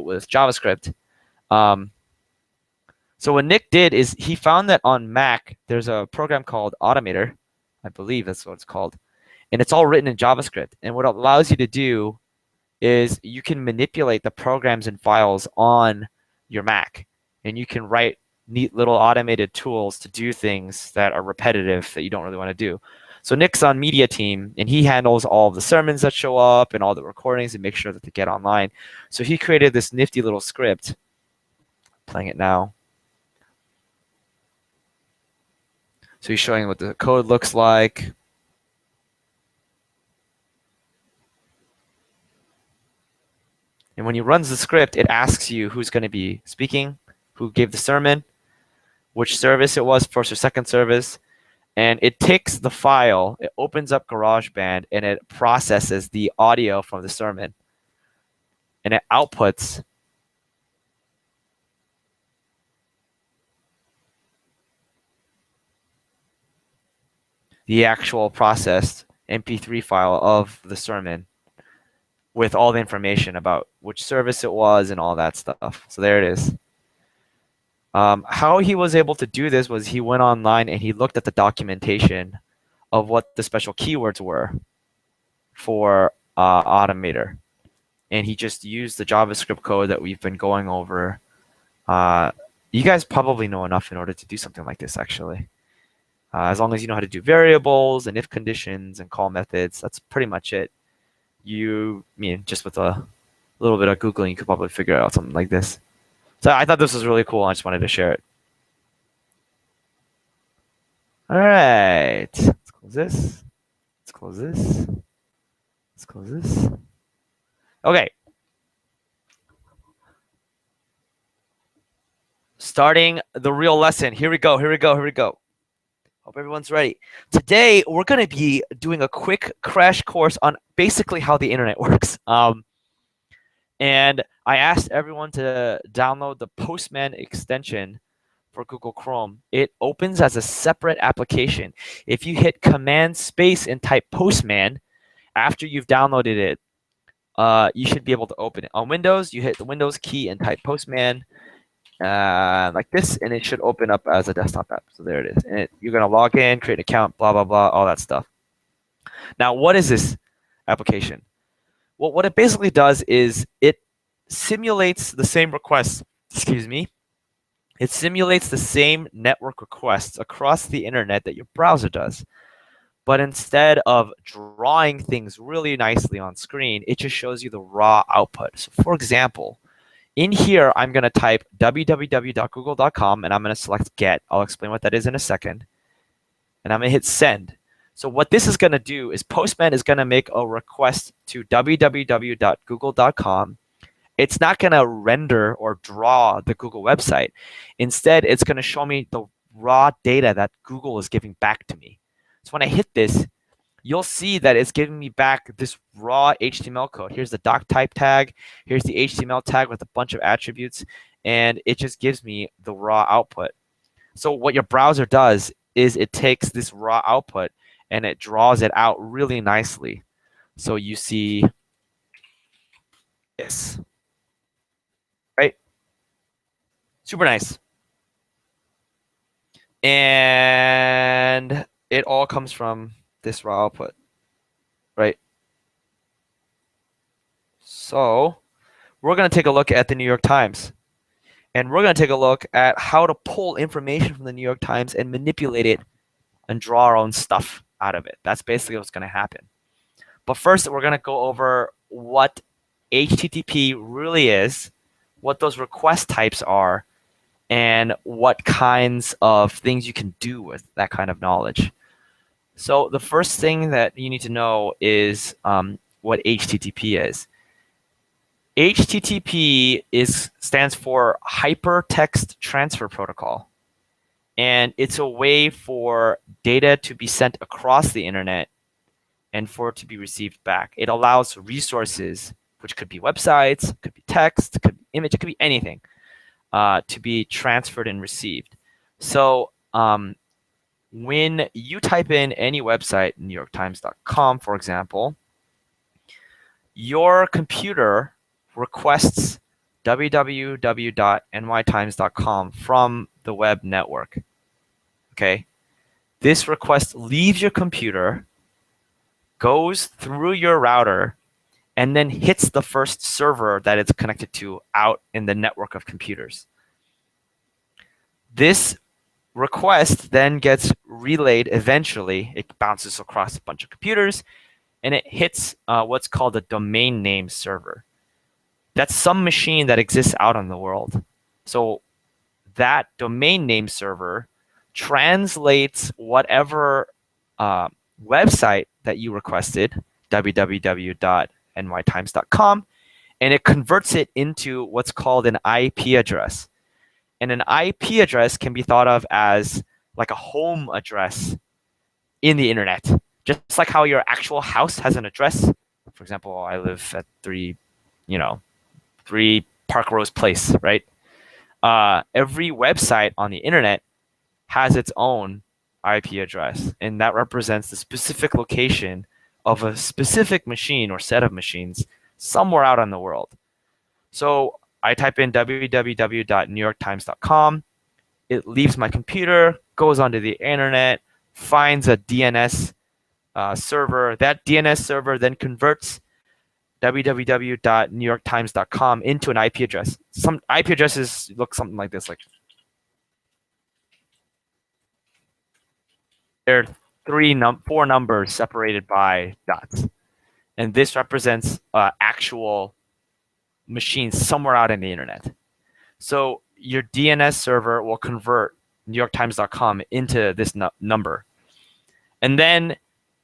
with JavaScript. So what Nick did is he found that on Mac, there's a program called Automator. I believe that's what it's called. And it's all written in JavaScript. And what it allows you to do is you can manipulate the programs and files on your Mac. And you can write neat little automated tools to do things that are repetitive that you don't really want to do. So Nick's on media team, and he handles all of the sermons that show up and all the recordings and make sure that they get online. So he created this nifty little script. Playing it now. So he's showing what the code looks like. And when he runs the script, it asks you who's going to be speaking, who gave the sermon, which service it was, first or second service. And it takes the file, it opens up GarageBand, and it processes the audio from the sermon. And it outputs the actual processed MP3 file of the sermon with all the information about which service it was and all that stuff. So there it is. How he was able to do this was he went online and he looked at the documentation of what the special keywords were for Automator. And he just used the JavaScript code that we've been going over. You guys probably know enough in order to do something like this, actually. As long as you know how to do variables and if conditions and call methods, that's pretty much it. Just with a little bit of Googling, you could probably figure out something like this. So I thought this was really cool. I just wanted to share it. All right. Let's close this. Let's close this. Let's close this. Okay. Starting the real lesson. Here we go. Here we go. Here we go. Hope everyone's ready. Today, we're going to be doing a quick crash course on basically how the internet works. And I asked everyone to download the Postman extension for Google Chrome. It opens as a separate application. If you hit Command Space and type Postman after you've downloaded it, you should be able to open it. On Windows, you hit the Windows key and type Postman like this, and it should open up as a desktop app. So there it is. And you're going to log in, create an account, blah, blah, blah, all that stuff. Now, what is this application? Well, what it basically does is it simulates the same requests, it simulates the same network requests across the internet that your browser does. But instead of drawing things really nicely on screen, it just shows you the raw output. So for example, in here, I'm going to type www.google.com, and I'm going to select get. I'll explain what that is in a second. And I'm going to hit send. So what this is going to do is Postman is going to make a request to www.google.com. It's not going to render or draw the Google website. Instead, it's going to show me the raw data that Google is giving back to me. So when I hit this, you'll see that it's giving me back this raw HTML code. Here's the doc type tag. Here's the HTML tag with a bunch of attributes. And it just gives me the raw output. So what your browser does is it takes this raw output and it draws it out really nicely. So you see this, right? Super nice. And it all comes from this raw output, right? So we're going to take a look at the New York Times. And we're going to take a look at how to pull information from the New York Times and manipulate it and draw our own stuff out of it. That's basically what's going to happen. But first, we're going to go over what HTTP really is, what those request types are, and what kinds of things you can do with that kind of knowledge. So the first thing that you need to know is what HTTP is. HTTP stands for Hypertext Transfer Protocol. And it's a way for data to be sent across the internet and for it to be received back. It allows resources, which could be websites, could be text, could be image, it could be anything, to be transferred and received. So when you type in any website, NewYorkTimes.com, for example, your computer requests www.nytimes.com from the web network. Okay? This request leaves your computer, goes through your router, and then hits the first server that it's connected to out in the network of computers. This request then gets relayed eventually. It bounces across a bunch of computers, and it hits what's called a domain name server. That's some machine that exists out in the world. So that domain name server translates whatever website that you requested, www.nytimes.com, and it converts it into what's called an IP address. And an IP address can be thought of as like a home address in the internet. Just like how your actual house has an address. For example, I live at 3 Park Rose Place, right? Every website on the internet has its own IP address, and that represents the specific location of a specific machine or set of machines somewhere out in the world. So I type in www.newyorktimes.com. It leaves my computer, goes onto the internet, finds a DNS server. That DNS server then converts www.newyorktimes.com into an IP address. Some IP addresses look something like this. Like they're four numbers separated by dots, and this represents actual machines somewhere out in the internet. So your DNS server will convert NewYorkTimes.com into this number, and then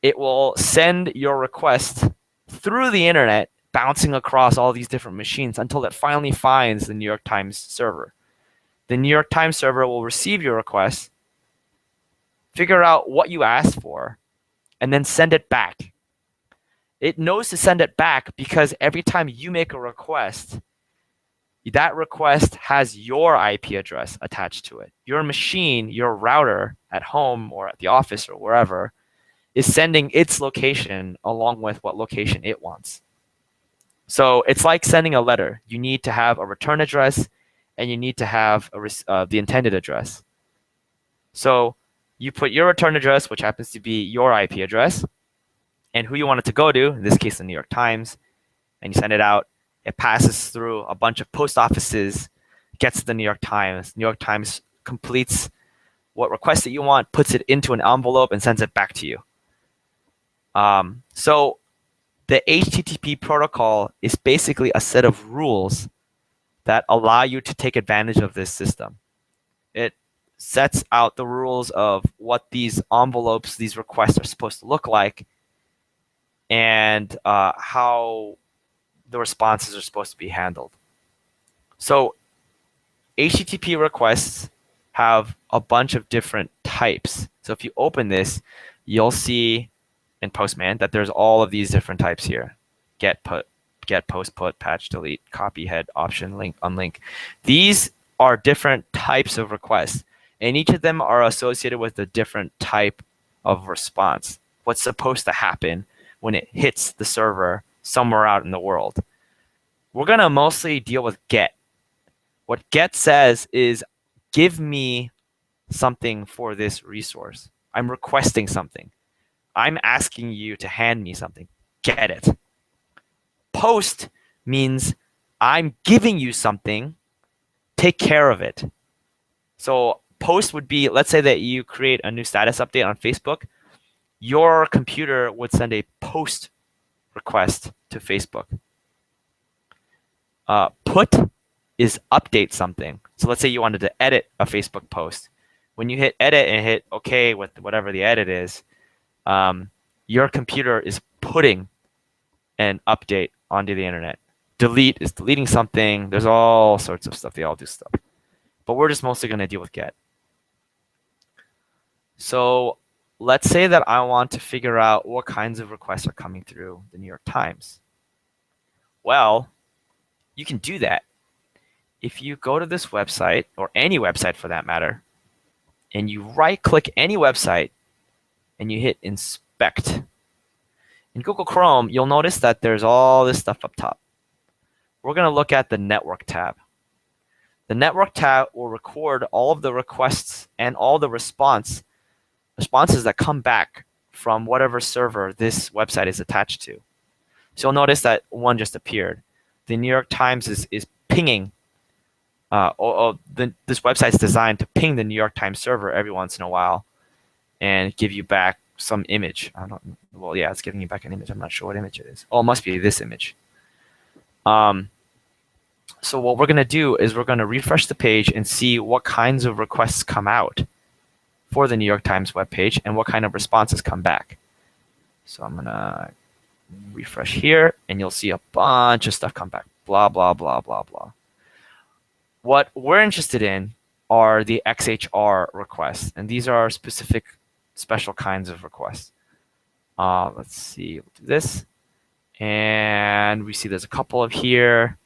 it will send your request through the internet, bouncing across all these different machines until it finally finds the New York Times server. The New York Times server will receive your request, figure out what you asked for, and then send it back. It knows to send it back because every time you make a request, that request has your IP address attached to it. Your machine, your router at home or at the office or wherever, is sending its location along with what location it wants. So it's like sending a letter. You need to have a return address, and you need to have the intended address. So you put your return address, which happens to be your IP address, and who you want it to go to, in this case, the New York Times, and you send it out. It passes through a bunch of post offices, gets to the New York Times. New York Times completes what request that you want, puts it into an envelope, and sends it back to you. So the HTTP protocol is basically a set of rules that allow you to take advantage of this system. It sets out the rules of what these envelopes, these requests are supposed to look like, and how the responses are supposed to be handled. So HTTP requests have a bunch of different types. So if you open this, you'll see in Postman that there's all of these different types here. Get, post, put, patch, delete, copy, head, option, link, unlink. These are different types of requests, and each of them are associated with a different type of response. What's supposed to happen when it hits the server somewhere out in the world. We're going to mostly deal with get. What get says is, give me something for this resource. I'm requesting something. I'm asking you to hand me something. Get it. Post means I'm giving you something. Take care of it. So post would be, let's say that you create a new status update on Facebook. Your computer would send a post request to Facebook. Put is update something. So let's say you wanted to edit a Facebook post. When you hit edit and hit OK with whatever the edit is, your computer is putting an update onto the internet. Delete is deleting something. There's all sorts of stuff. They all do stuff. But we're just mostly going to deal with get. So let's say that I want to figure out what kinds of requests are coming through the New York Times. Well, you can do that if you go to this website, or any website for that matter, and you right-click any website and you hit inspect. In Google Chrome, you'll notice that there's all this stuff up top. we're going to look at the network tab. The network tab will record all of the requests and all the responses that come back from whatever server this website is attached to. So you'll notice that one just appeared. The New York Times is pinging. This website is designed to ping the New York Times server every once in a while and give you back some image. Well, yeah, it's giving you back an image. I'm not sure what image it is. Oh, it must be this image. So what we're going to do is we're going to refresh the page and see what kinds of requests come out for the New York Times webpage and what kind of responses come back. So I'm going to refresh here, and you'll see a bunch of stuff come back. Blah, blah, blah, blah, blah. What we're interested in are the XHR requests, and these are specific, special kinds of requests. Let's see, we'll do this. And we see there's a couple of here.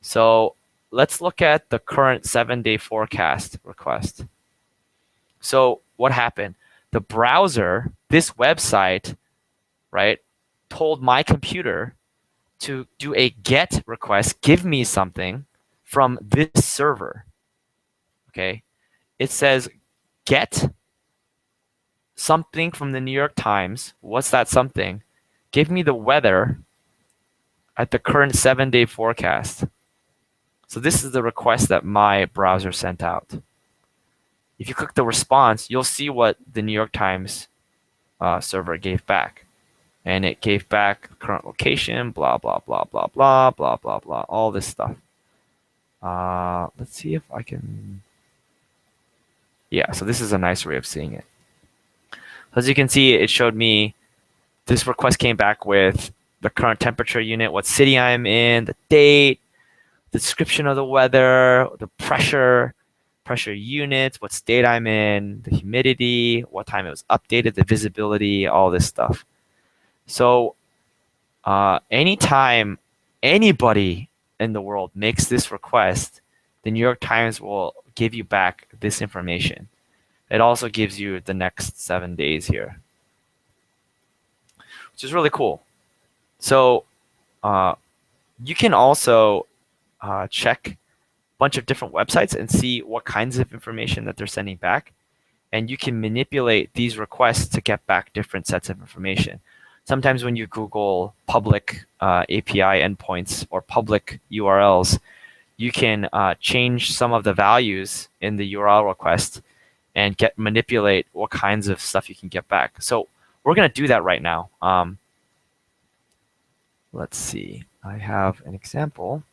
So let's look at the current 7-day forecast request. So what happened? The browser, this website, right, told my computer to do a GET request, give me something from this server. Okay, it says get something from the New York Times. What's that something? Give me the weather at the current 7-day forecast. So this is the request that my browser sent out. If you click the response, you'll see what the New York Times server gave back. And it gave back current location, blah, blah, blah, blah, blah, blah, blah, blah, all this stuff. Let's see if I can... Yeah, so this is a nice way of seeing it. As you can see, it showed me this request came back with the current temperature unit, what city I'm in, the date, the description of the weather, the pressure units, what state I'm in, the humidity, what time it was updated, the visibility, all this stuff. So anytime anybody in the world makes this request, the New York Times will give you back this information. It also gives you the next 7 days here, which is really cool. So you can also check a bunch of different websites and see what kinds of information that they're sending back. And you can manipulate these requests to get back different sets of information. Sometimes when you Google public API endpoints or public URLs, you can change some of the values in the URL request and manipulate what kinds of stuff you can get back. So we're going to do that right now. Let's see. I have an example.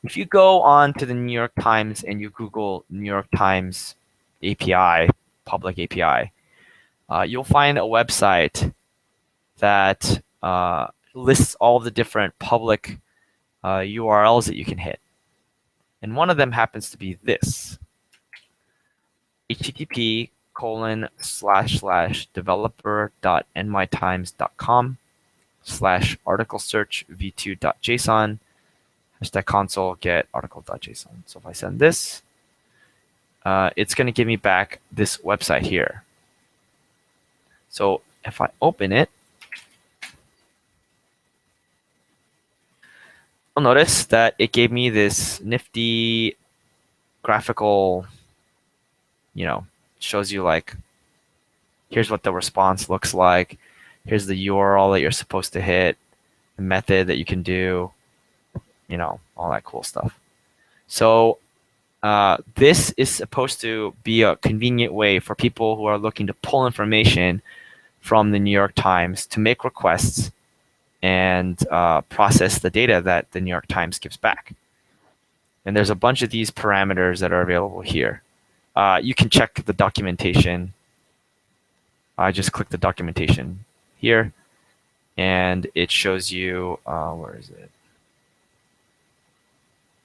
If you go on to the New York Times and you Google New York Times API, public API, you'll find a website that lists all the different public URLs that you can hit. And one of them happens to be this, http://developer.nytimes.com/article search v2.json #console get article.json. So if I send this, it's going to give me back this website here. So if I open it, you'll notice that it gave me this nifty graphical, shows you like, here's what the response looks like. Here's the URL that you're supposed to hit, the method that you can do, all that cool stuff. So this is supposed to be a convenient way for people who are looking to pull information from the New York Times to make requests and process the data that the New York Times gives back. And there's a bunch of these parameters that are available here. You can check the documentation. I just click the documentation here, and it shows you, where is it?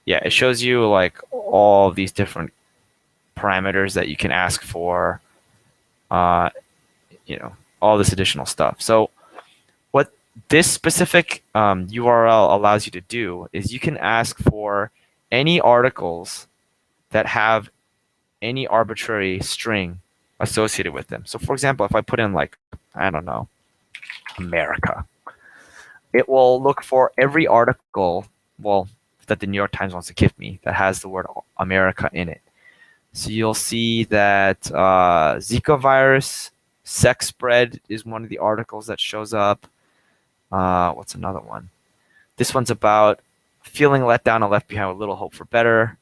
Yeah, it shows you like all these different parameters that you can ask for, all this additional stuff. So what this specific URL allows you to do is you can ask for any articles that have any arbitrary string associated with them. So for example, if I put in like, I don't know, America, it will look for every article, well, that the New York Times wants to give me that has the word America in it. So you'll see that Zika virus, sex spread is one of the articles that shows up. What's another one? This one's about feeling let down and left behind with little hope for better.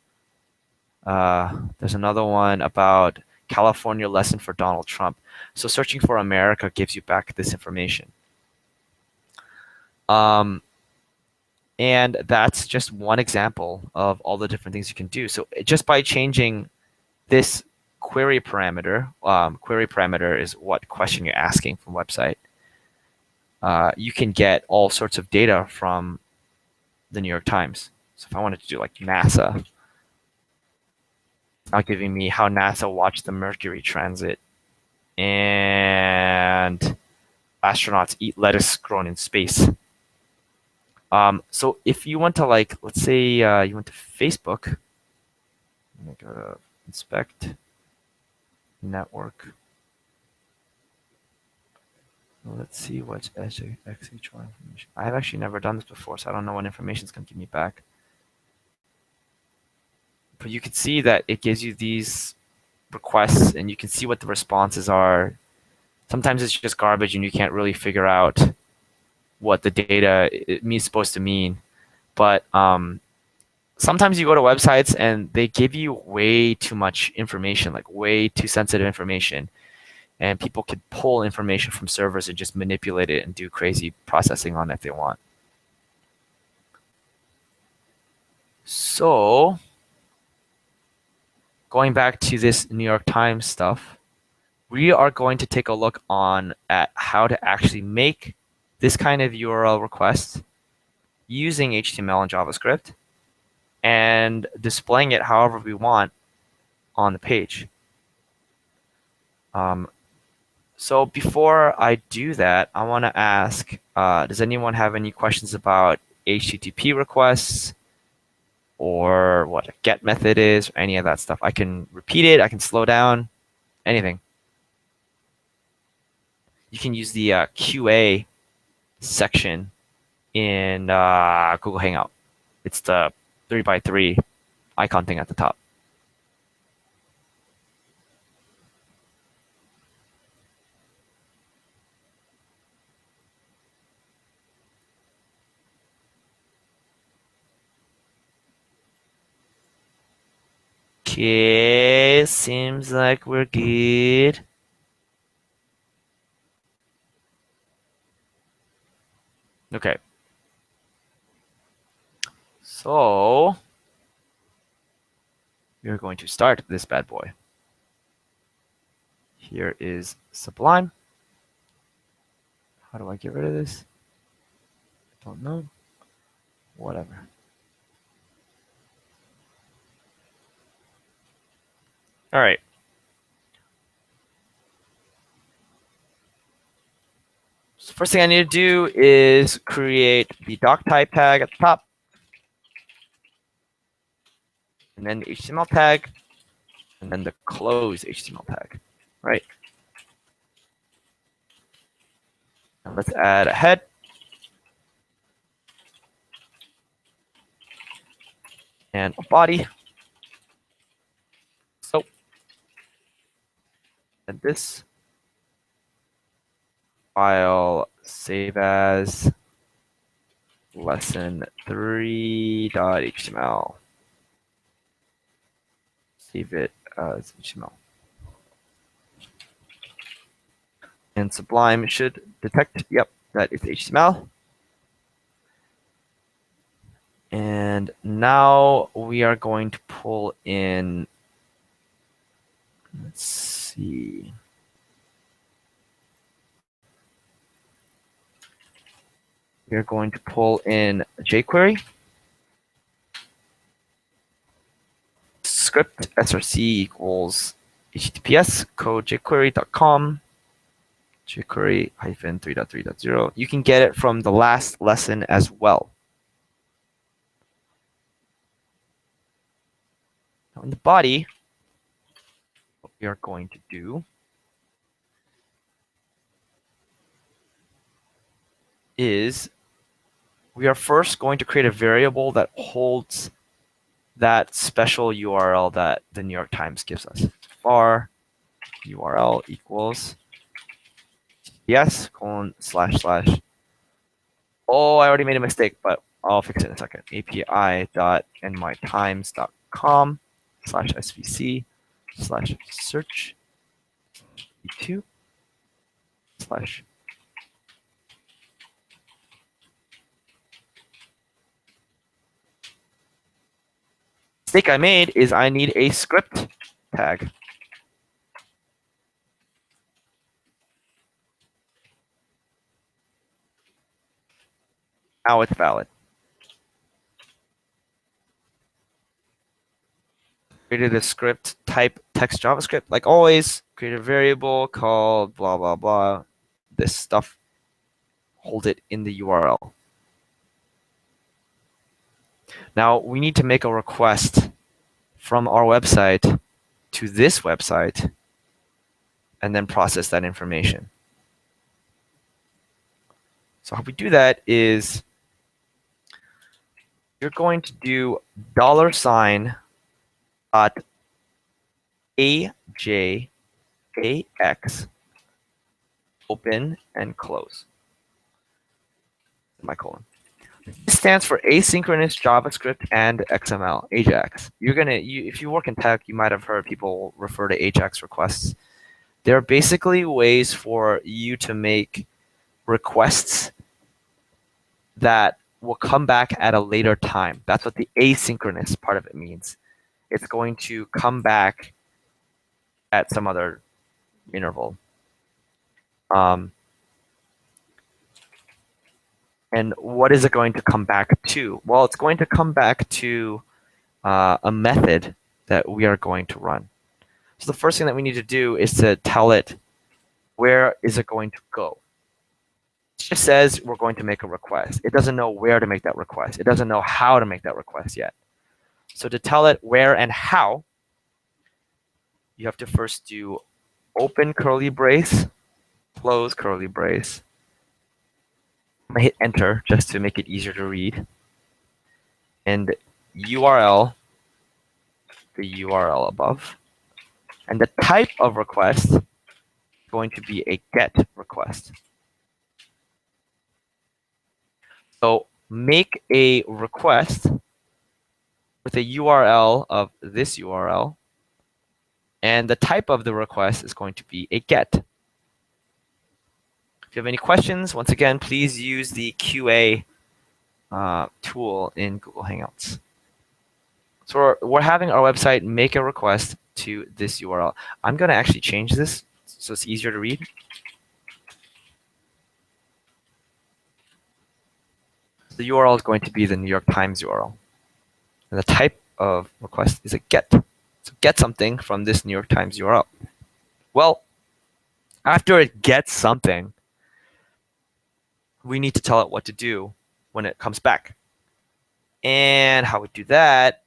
There's another one about California lesson for Donald Trump. So searching for America gives you back this information. And that's just one example of all the different things you can do. So just by changing this query parameter is what question you're asking from website. You can get all sorts of data from the New York Times. So if I wanted to do like NASA, it's now giving me how NASA watched the Mercury transit and astronauts eat lettuce grown in space. So if you went to like, let's say you went to Facebook, I'm gonna go to inspect network. Let's see what's XHR information. I've actually never done this before, so I don't know what information it's going to give me back. But you can see that it gives you these requests, and you can see what the responses are. Sometimes it's just garbage, and you can't really figure out what the data is supposed to mean. But sometimes you go to websites, and they give you way too much information, like way too sensitive information. And people could pull information from servers and just manipulate it and do crazy processing on it if they want. So going back to this New York Times stuff, we are going to take a look at how to actually make this kind of URL request using HTML and JavaScript and displaying it however we want on the page. So before I do that, I want to ask, does anyone have any questions about HTTP requests or what a GET method is or any of that stuff? I can repeat it. I can slow down, anything. You can use the QA section in Google Hangout. It's the 3x3 icon thing at the top. Okay, seems like we're good. Okay. So we're going to start this bad boy. Here is Sublime. How do I get rid of this? Don't know. Whatever. All right. So first thing I need to do is create the doc type tag at the top, and then the HTML tag, and then the close HTML tag. Right. Now let's add a head. And a body. So, and this file save as lesson3.html. Save it as HTML. And Sublime should detect, yep, that is HTML. And now we are going to pull in, let's see. We're going to pull in jQuery. Script src equals https code jQuery.com. jQuery -3.3.0. You can get it from the last lesson as well. Now in the body, what we are going to do is we are first going to create a variable that holds that special URL that the New York Times gives us. Var URL equals yes, colon, slash, slash. Oh, I already made a mistake, but I'll fix it in a second. api.nytimes.com slash svc slash search e2 slash. Mistake I made is I need a script tag. Now it's valid. Created a script type text JavaScript. Like always, create a variable called blah, blah, blah. This stuff, hold it in the URL. Now we need to make a request from our website to this website and then process that information. So how we do that is you're going to do $AJAX open and close. Semicolon. This stands for asynchronous JavaScript and XML, AJAX. If you work in tech, you might have heard people refer to AJAX requests. They're basically ways for you to make requests that will come back at a later time. That's what the asynchronous part of it means. It's going to come back at some other interval. And what is it going to come back to? Well, it's going to come back to a method that we are going to run. So the first thing that we need to do is to tell it where is it going to go. It just says we're going to make a request. It doesn't know where to make that request. It doesn't know how to make that request yet. So to tell it where and how, you have to first do open curly brace, close curly brace. I'm going to hit enter just to make it easier to read. And URL, the URL above. And the type of request is going to be a GET request. So make a request with a URL of this URL. And the type of the request is going to be a GET. If you have any questions, once again, please use the QA tool in Google Hangouts. So we're having our website make a request to this URL. I'm going to actually change this so it's easier to read. The URL is going to be the New York Times URL. And the type of request is a GET. So get something from this New York Times URL. Well, after it gets something, we need to tell it what to do when it comes back. And how we do that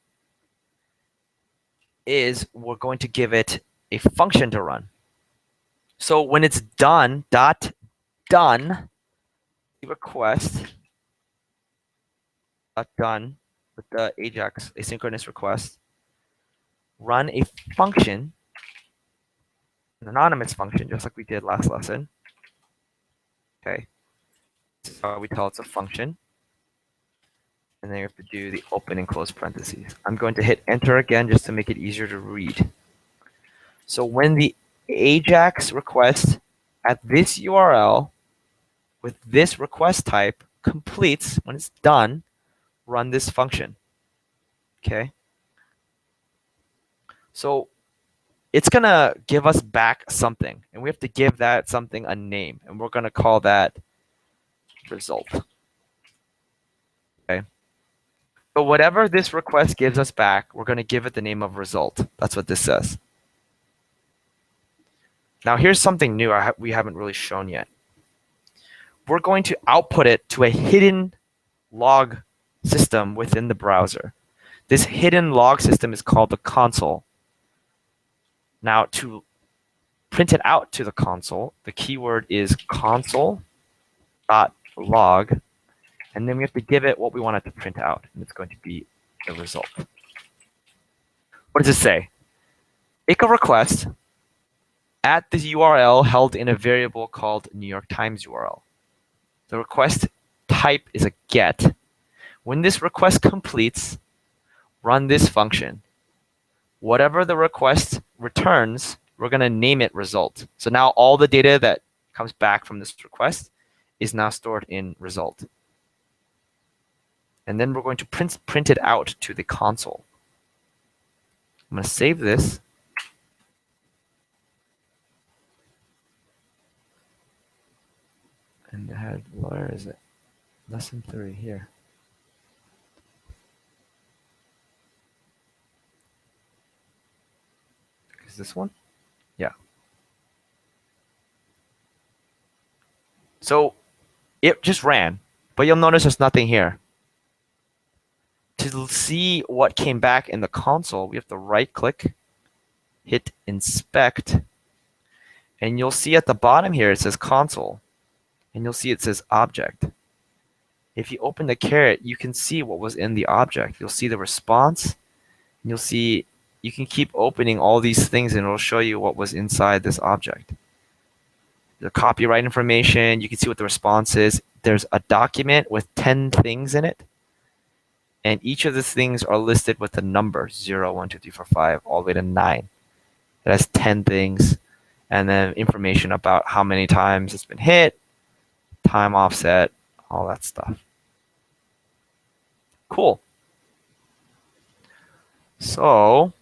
is we're going to give it a function to run. So when it's done, done, request, done with the AJAX asynchronous request, run a function, an anonymous function, just like we did last lesson. Okay. This is how we tell it's a function. And then you have to do the open and close parentheses. I'm going to hit enter again just to make it easier to read. So when the AJAX request at this URL with this request type completes, when it's done, run this function. Okay. So it's going to give us back something. And we have to give that something a name. And we're going to call that result. Okay. So whatever this request gives us back, we're going to give it the name of result. That's what this says. Now here's something new we haven't really shown yet. We're going to output it to a hidden log system within the browser. This hidden log system is called the console. Now to print it out to the console, the keyword is console.log And then we have to give it what we want it to print out, and it's going to be the result. What does it say? Make a request at the URL held in a variable called New York Times URL. The request type is a get. When this request completes, run this function. Whatever the request returns, we're going to name it result. So now all the data that comes back from this request is now stored in result. And then we're going to print it out to the console. I'm going to save this. And it had, where is it? Lesson 3 here. Is this one? Yeah. So it just ran, but you'll notice there's nothing here. To see what came back in the console, we have to right-click, hit Inspect, and you'll see at the bottom here it says Console, and you'll see it says Object. If you open the caret, you can see what was in the object. You'll see the response, and you'll see you can keep opening all these things, and it'll show you what was inside this object. The copyright information, you can see what the response is. There's a document with 10 things in it. And each of these things are listed with a number, 0, 1, 2, 3, 4, 5, all the way to 9. It has 10 things, and then information about how many times it's been hit, time offset, all that stuff. Cool. So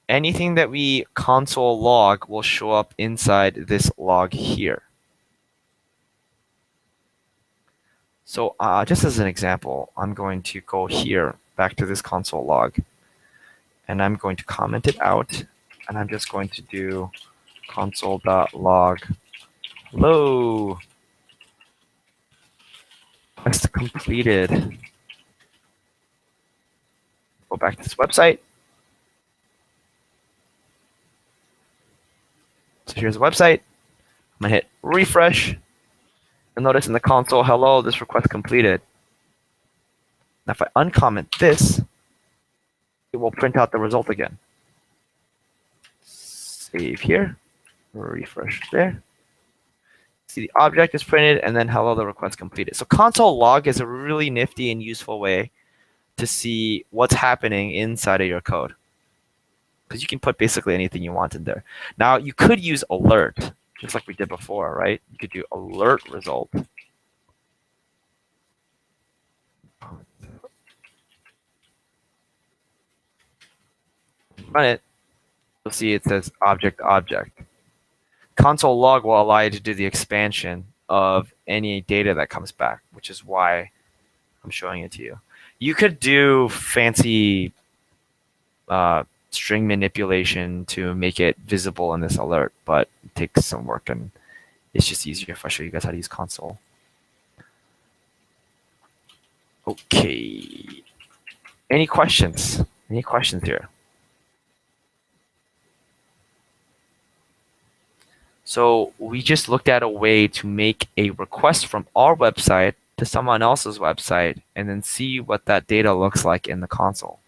anything that we console log will show up inside this log here. So just as an example, I'm going to go here, back to this console log, and I'm going to comment it out, and I'm just going to do console.log hello, quest completed. Go back to this website. So here's the website. I'm going to hit refresh. You'll notice in the console, hello, this request completed. Now if I uncomment this, it will print out the result again. Save here, refresh there. See the object is printed, and then hello, the request completed. So console log is a really nifty and useful way to see what's happening inside of your code, because you can put basically anything you want in there. Now you could use alert, just like we did before, right? You could do alert result. Run it. You'll see it says object object. Console log will allow you to do the expansion of any data that comes back, which is why I'm showing it to you. You could do fancy string manipulation to make it visible in this alert, but it takes some work, and it's just easier if I show you guys how to use console. Okay. Any questions? Any questions here? So we just looked at a way to make a request from our website to someone else's website and then see what that data looks like in the console.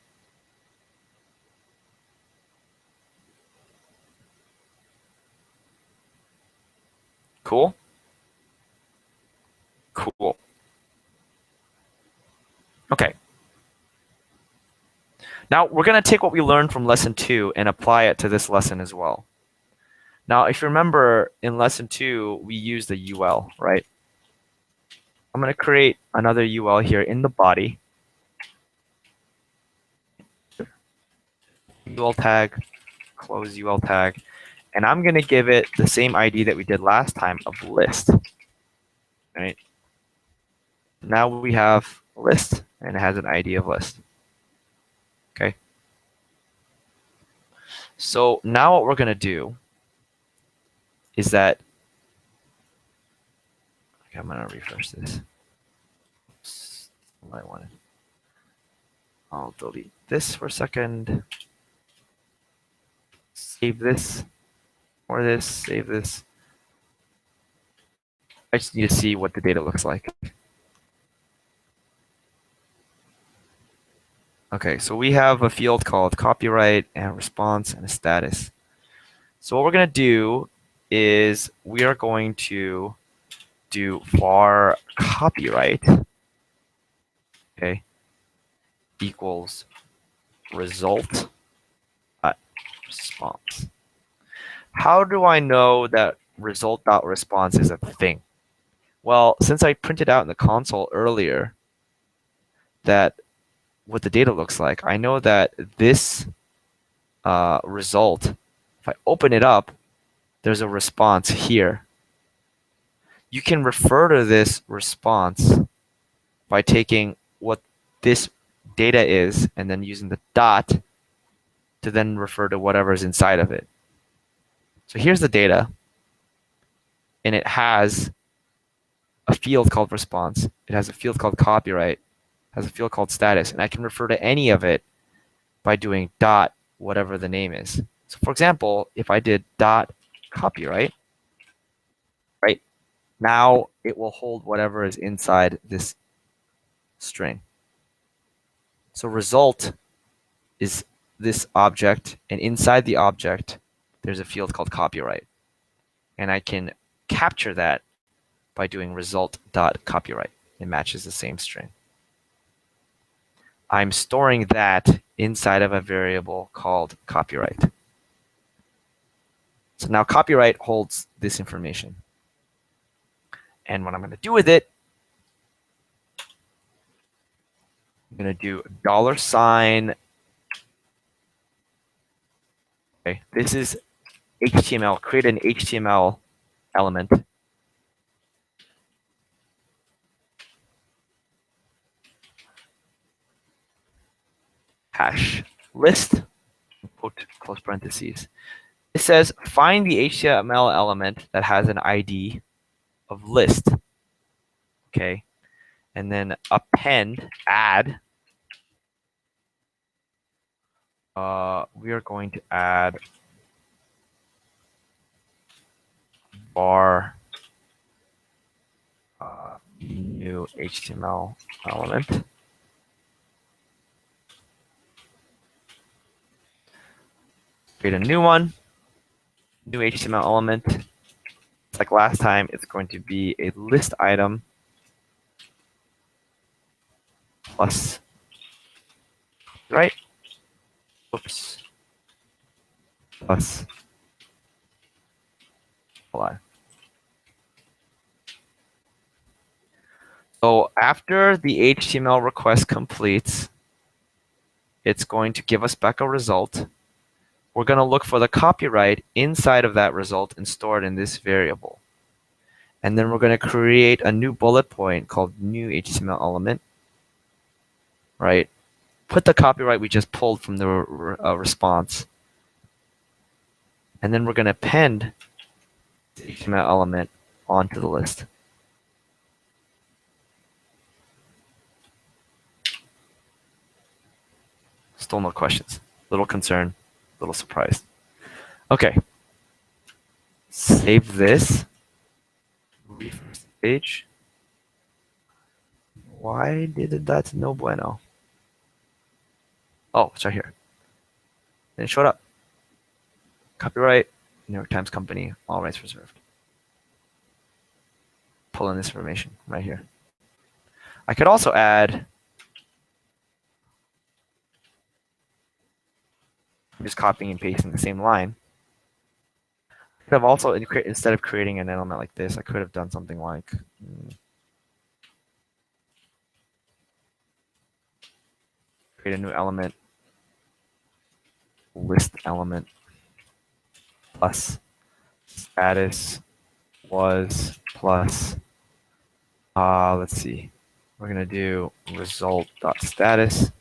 Cool? Cool. Okay. Now we're going to take what we learned from lesson 2 and apply it to this lesson as well. Now, if you remember in lesson 2, we used the UL, right? I'm going to create another UL here in the body. UL tag, close UL tag, and I'm going to give it the same ID that we did last time of list. Right? Now we have a list, and it has an ID of list. Okay. So now what we're going to do is that, okay, I'm going to refresh this. Oops, what I wanted. I'll delete this for a second. Save this, or this, save this. I just need to see what the data looks like. Okay, so we have a field called copyright and response and a status. So what we're going to do is we are going to do var copyright, okay, equals result response. How do I know that result.response is a thing? Well, since I printed out in the console earlier that what the data looks like, I know that this result, if I open it up, there's a response here. You can refer to this response by taking what this data is and then using the dot to then refer to whatever is inside of it. So here's the data, and it has a field called response. It has a field called copyright, has a field called status, and I can refer to any of it by doing dot whatever the name is. So for example, if I did dot copyright, right, now it will hold whatever is inside this string. So result is this object, and inside the object, there's a field called copyright. And I can capture that by doing result.copyright. It matches the same string. I'm storing that inside of a variable called copyright. So now copyright holds this information. And what I'm going to do with it, I'm going to do $. Okay, this is HTML. Create an HTML element. Hash list, put close parentheses. It says find the HTML element that has an ID of list. Okay, and then append, add. We are going to add var new HTML element. Create a new one, new HTML element. Like last time, it's going to be a list item plus, right? Oops. Plus, hold on. So after the HTML request completes, it's going to give us back a result. We're going to look for the copyright inside of that result and store it in this variable. And then we're going to create a new bullet point called new HTML element, right? Put the copyright we just pulled from the response. And then we're going to append the HTML element onto the list. Still no questions. Little concern, little surprised. Okay. Save this. Refresh the page. Why did that no bueno? Oh, it's right here. And it showed up. Copyright, New York Times Company, all rights reserved. Pull in this information right here. I could also add, I'm just copying and pasting the same line. I could have also, instead of creating an element like this, I could have done something like, create a new element, list element, plus status was plus, let's see, we're going to do result.status.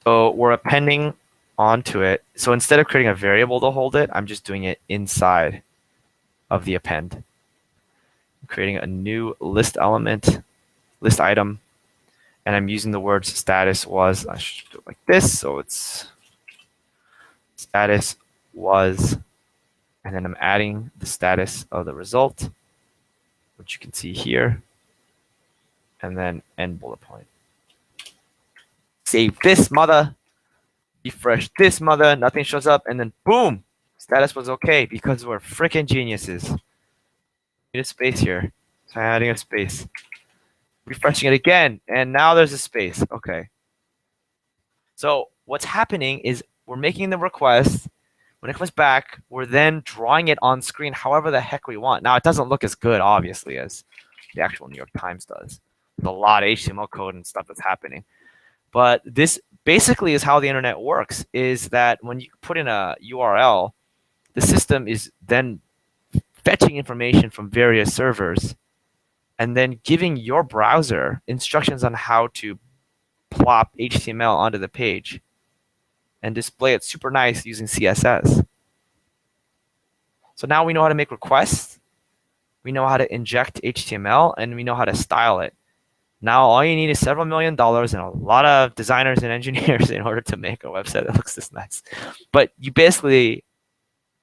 So we're appending onto it. So instead of creating a variable to hold it, I'm just doing it inside of the append. I'm creating a new list element, list item, and I'm using the words status was. I should do it like this. So it's status was and then I'm adding the status of the result, which you can see here, and then end bullet point. Save this mother, refresh this mother, nothing shows up, and then boom, status was okay because we're freaking geniuses. Need a space here, so I'm adding a space. Refreshing it again, and now there's a space. Okay. So what's happening is we're making the request. When it comes back, we're then drawing it on screen however the heck we want. Now, it doesn't look as good, obviously, as the actual New York Times does. There's a lot of HTML code and stuff that's happening. But this basically is how the internet works, is that when you put in a URL, the system is then fetching information from various servers and then giving your browser instructions on how to plop HTML onto the page and display it super nice using CSS. So now we know how to make requests, we know how to inject HTML, and we know how to style it. Now all you need is several $1 million and a lot of designers and engineers in order to make a website that looks this nice. But you basically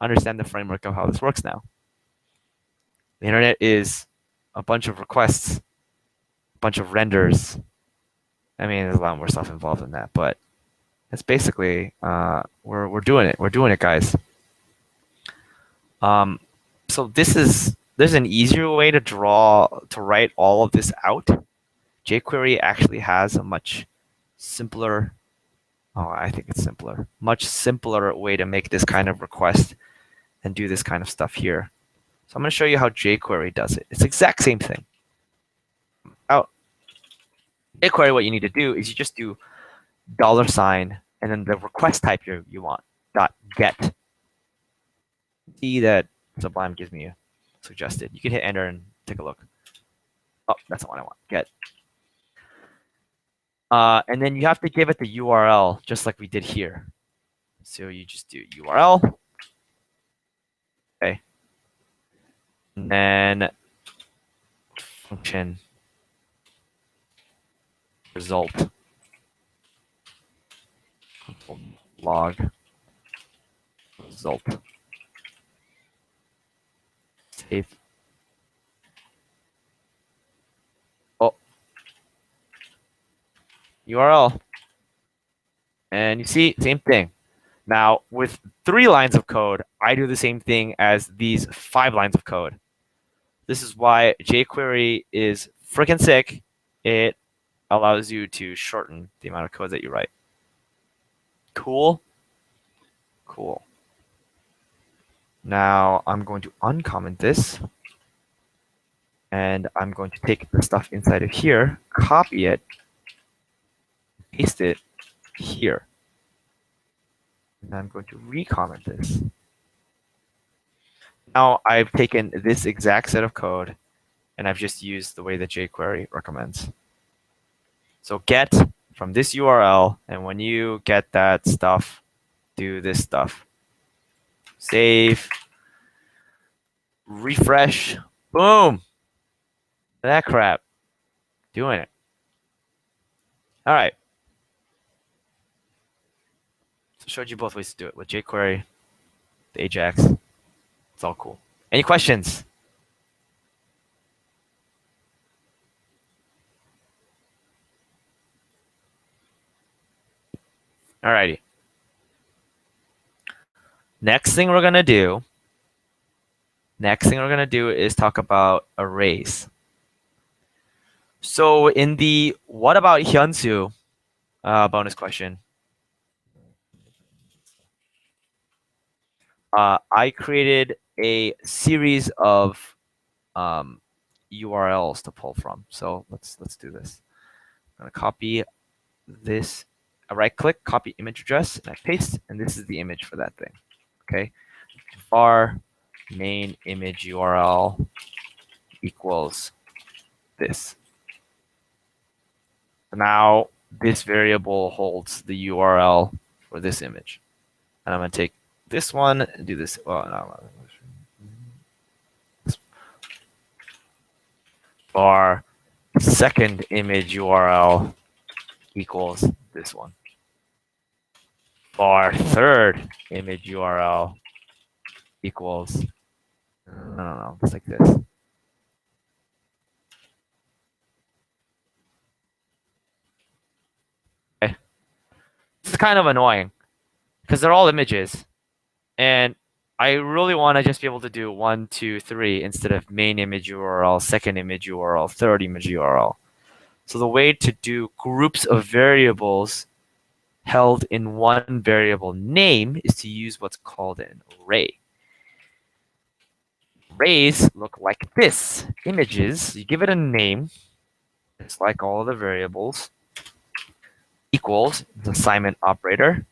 understand the framework of how this works now. The internet is a bunch of requests, a bunch of renders. I mean, there's a lot more stuff involved in that, but it's basically we're doing it. We're doing it, guys. So there's an easier way to write all of this out. jQuery actually has a much simpler, I think it's simpler, much simpler way to make this kind of request and do this kind of stuff here. So I'm going to show you how jQuery does it. It's the exact same thing. jQuery, what you need to do is you just do $, and then the request type you want, .get. See that Sublime gives me a suggested. You can hit enter and take a look. Oh, that's the one I want, get. And then you have to give it the URL, just like we did here. So you just do URL. Okay. And then function result log result. Save. Oh. URL. And you see, same thing. Now, with 3 lines of code, I do the same thing as these 5 lines of code. This is why jQuery is freaking sick. It allows you to shorten the amount of code that you write. Cool? Cool. Now, I'm going to uncomment this. And I'm going to take the stuff inside of here, copy it, paste it here. And I'm going to recomment this. Now I've taken this exact set of code and I've just used the way that jQuery recommends. So get from this URL, and when you get that stuff, do this stuff. Save, refresh, boom. That crap. Doing it. All right. So showed you both ways to do it with jQuery, the Ajax. It's all cool. Any questions? All righty. Next thing we're gonna do is talk about arrays. So in the what about Hyunsu bonus question, I created a series of URLs to pull from. So let's do this. I'm gonna copy this. I right click, copy image address, and I paste, and this is the image for that thing. Okay, var main image URL equals this. Now this variable holds the URL for this image, and I'm gonna take this one and do this. Oh no. Var second image URL equals this one. Var third image URL equals, no, it's like this. Okay. This is kind of annoying because they're all images. And I really want to just be able to do 1, 2, 3 instead of main image URL, second image URL, third image URL. So the way to do groups of variables held in one variable name is to use what's called an array. Arrays look like this. Images, you give it a name, just like all of the variables, equals the assignment operator,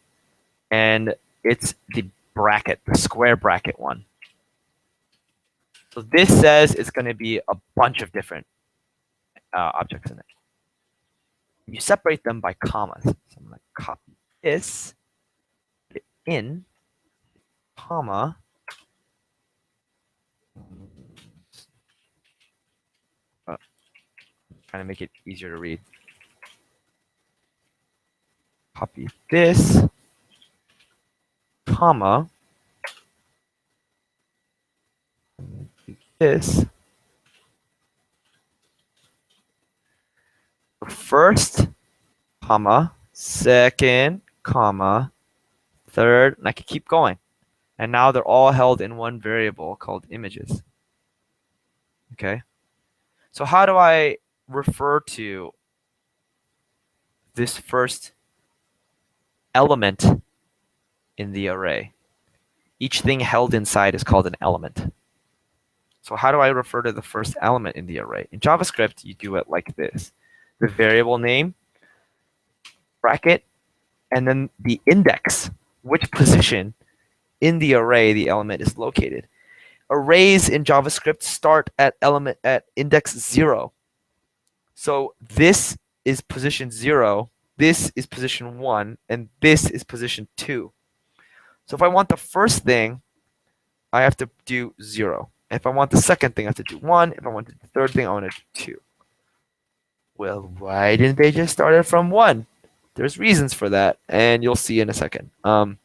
and it's the bracket, the square bracket one. So this says it's going to be a bunch of different objects in it. You separate them by commas. So I'm going to copy this, put it in, comma, trying to make it easier to read. Copy this, comma, this. First, comma, second, comma, third, and I can keep going. And now they're all held in one variable called images. Okay. So how do I refer to this first element in the array? Each thing held inside is called an element. So how do I refer to the first element in the array? In JavaScript, you do it like this. The variable name, bracket, and then the index, which position in the array the element is located. Arrays in JavaScript start at index 0. So this is position 0, this is position 1, and this is position 2. So if I want the first thing, I have to do 0. If I want the second thing, I have to do 1. If I want the third thing, I want to do 2. Well, why didn't they just start it from 1? There's reasons for that, and you'll see in a second. I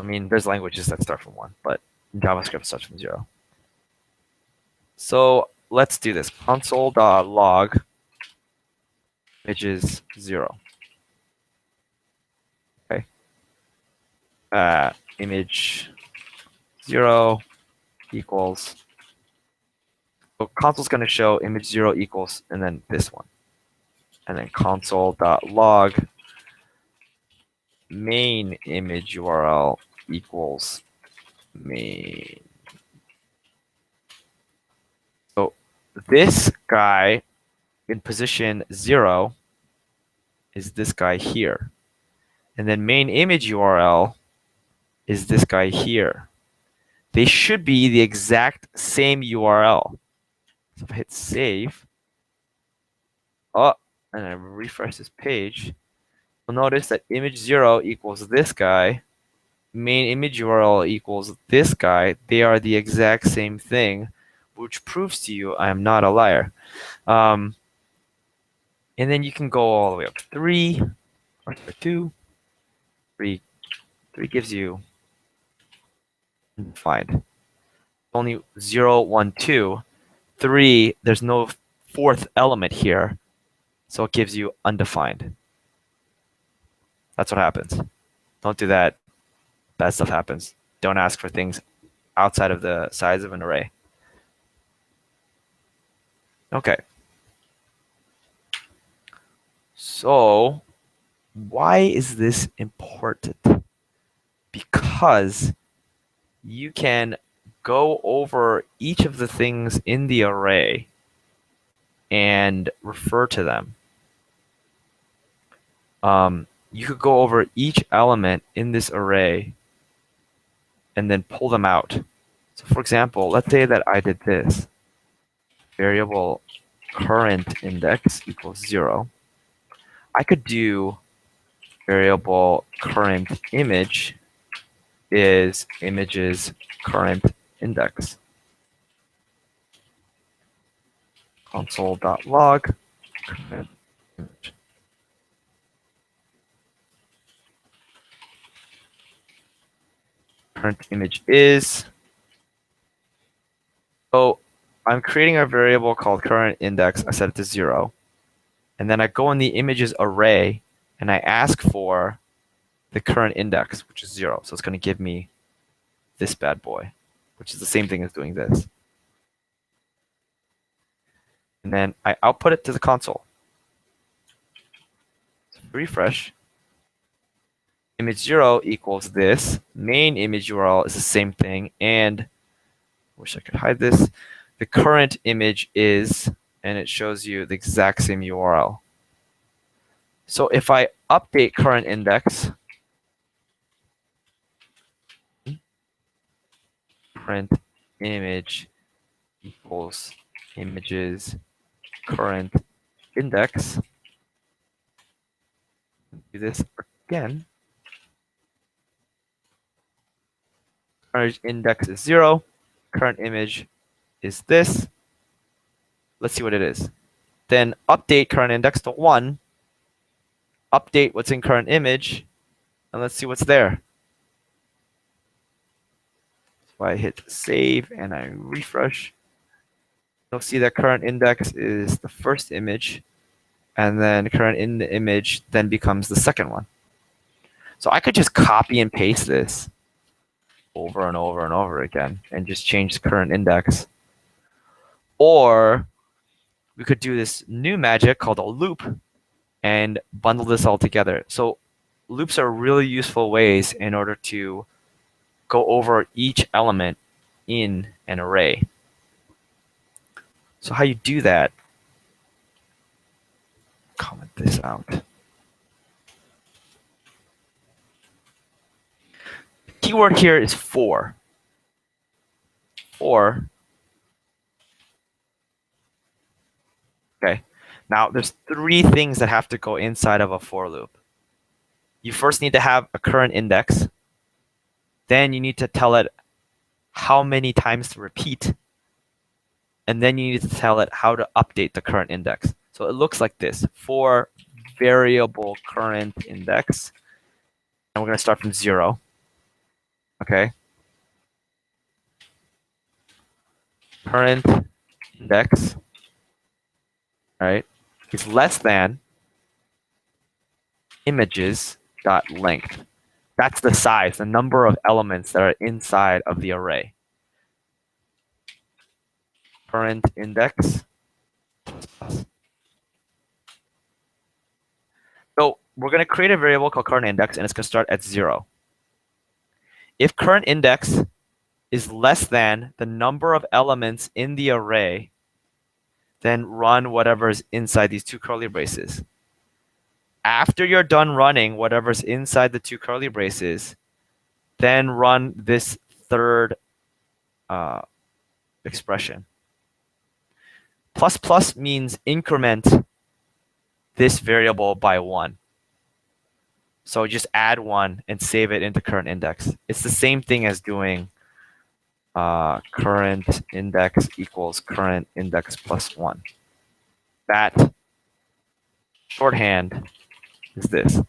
mean, there's languages that start from 1, but JavaScript starts from 0. So let's do this. Console.log images 0. Okay. Image 0 equals. So console's going to show image 0 equals, and then this one. And then console.log main image URL equals main. So this guy in position 0 is this guy here. And then main image URL is this guy here. They should be the exact same URL. So if I hit save, and I refresh this page, you'll notice that image 0 equals this guy, main image URL equals this guy. They are the exact same thing, which proves to you I am not a liar. And then you can go all the way up to 3, or 2. 3 gives you undefined. Only 0, 1, 2. 3, there's no fourth element here, so it gives you undefined. That's what happens. Don't do that. Bad stuff happens. Don't ask for things outside of the size of an array. Okay. So why is this important? Because you can go over each of the things in the array and refer to them. You could go over each element in this array and then pull them out. So for example, let's say that I did this. Variable current index equals 0. I could do variable current image is image's current index. Console.log current image. current image is. So I'm creating a variable called current index. I set it to 0. And then I go in the images array and I ask for the current index, which is 0. So it's going to give me this bad boy, which is the same thing as doing this. And then I output it to the console. So refresh. Image 0 equals this. Main image URL is the same thing. And wish I could hide this. The current image is, and it shows you the exact same URL. So if I update current index, print image equals images current index. Do this again. Current index is 0. Current image is this. Let's see what it is. Then update current index to 1. Update what's in current image, and let's see what's there. So I hit save and I refresh. You'll see that current index is the first image, and then current in the image then becomes the second one. So I could just copy and paste this over and over and over again and just change the current index. Or we could do this new magic called a loop and bundle this all together. So loops are really useful ways in order to go over each element in an array. So how you do that, comment this out. The keyword here is for. For. Okay. Now there's 3 things that have to go inside of a for loop. You first need to have a current index. Then you need to tell it how many times to repeat. And then you need to tell it how to update the current index. So it looks like this. For variable current index. And we're going to start from 0. Okay. Current index, right, is less than images.length. That's the size, the number of elements that are inside of the array. Current index. So we're going to create a variable called current index, and it's going to start at 0. If current index is less than the number of elements in the array, then run whatever's inside these 2 curly braces. After you're done running whatever's inside the 2 curly braces, then run this third expression. Plus plus means increment this variable by 1. So just add 1 and save it into current index. It's the same thing as doing current index equals current index plus 1. That shorthand is this.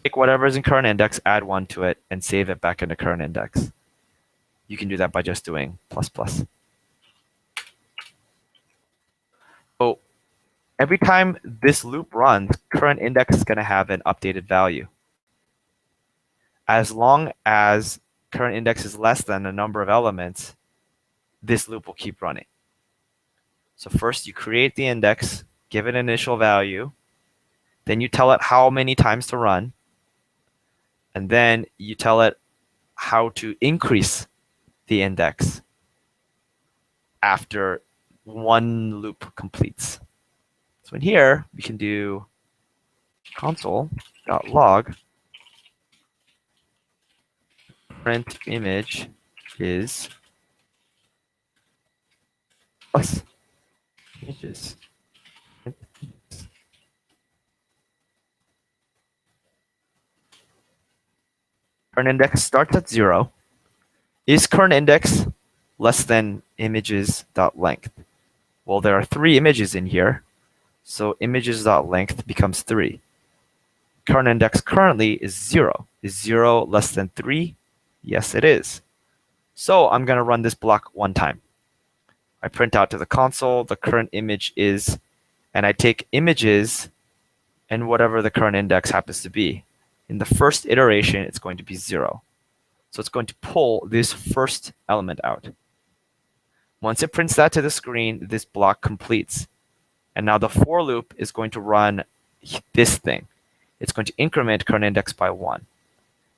Take whatever is in current index, add 1 to it, and save it back into current index. You can do that by just doing plus plus. So every time this loop runs, current index is going to have an updated value. As long as current index is less than the number of elements, this loop will keep running. So first you create the index, give it an initial value, then you tell it how many times to run, and then you tell it how to increase the index after 1 loop completes. So in here, we can do console.log print image is plus images. Current index starts at 0. Is current index less than images.length? Well, there are 3 images in here, so images.length becomes 3. Current index currently is 0. Is 0 less than 3? Yes, it is. So I'm going to run this block one time. I print out to the console, the current image is, and I take images and whatever the current index happens to be. In the first iteration, it's going to be 0. So it's going to pull this first element out. Once it prints that to the screen, this block completes. And now the for loop is going to run this thing. It's going to increment current index by 1.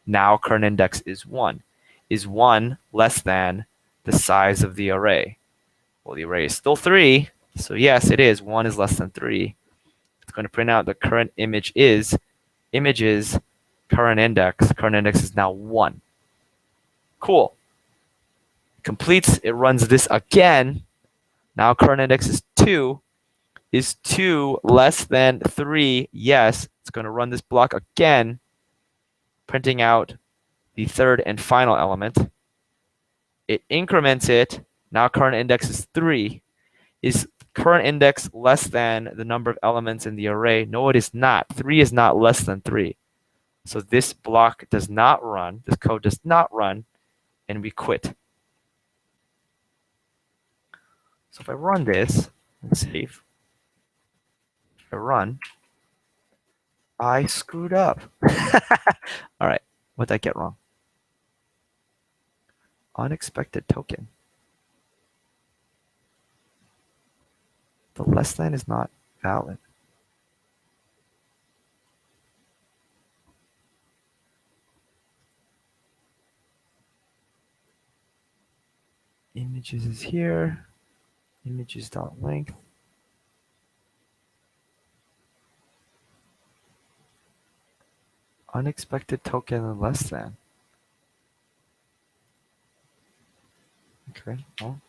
Now current index is 1. Is 1 less than the size of the array? Well, the array is still 3, so yes, it is. 1 is less than 3. It's going to print out the current image is, images, current index. Current index is now 1. Cool. Completes, it runs this again. Now current index is 2. Is 2 less than 3? Yes. It's going to run this block again, printing out the third and final element. It increments it. Now current index is 3. Is current index less than the number of elements in the array? No, it is not. 3 is not less than 3. So this block does not run. This code does not run, and we quit. So if I run this and save, if I run, I screwed up. All right, what did I get wrong? Unexpected token. The less than is not valid. Images is here. Images.length. Unexpected token and less than. Okay, well,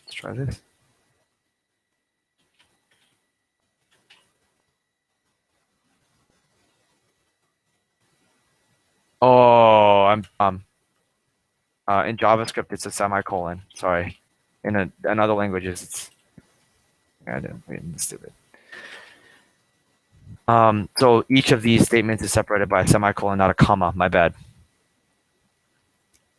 let's try this. Oh, I'm in JavaScript it's a semicolon. Sorry, in other languages it's I didn't stupid. So each of these statements is separated by a semicolon, not a comma. My bad.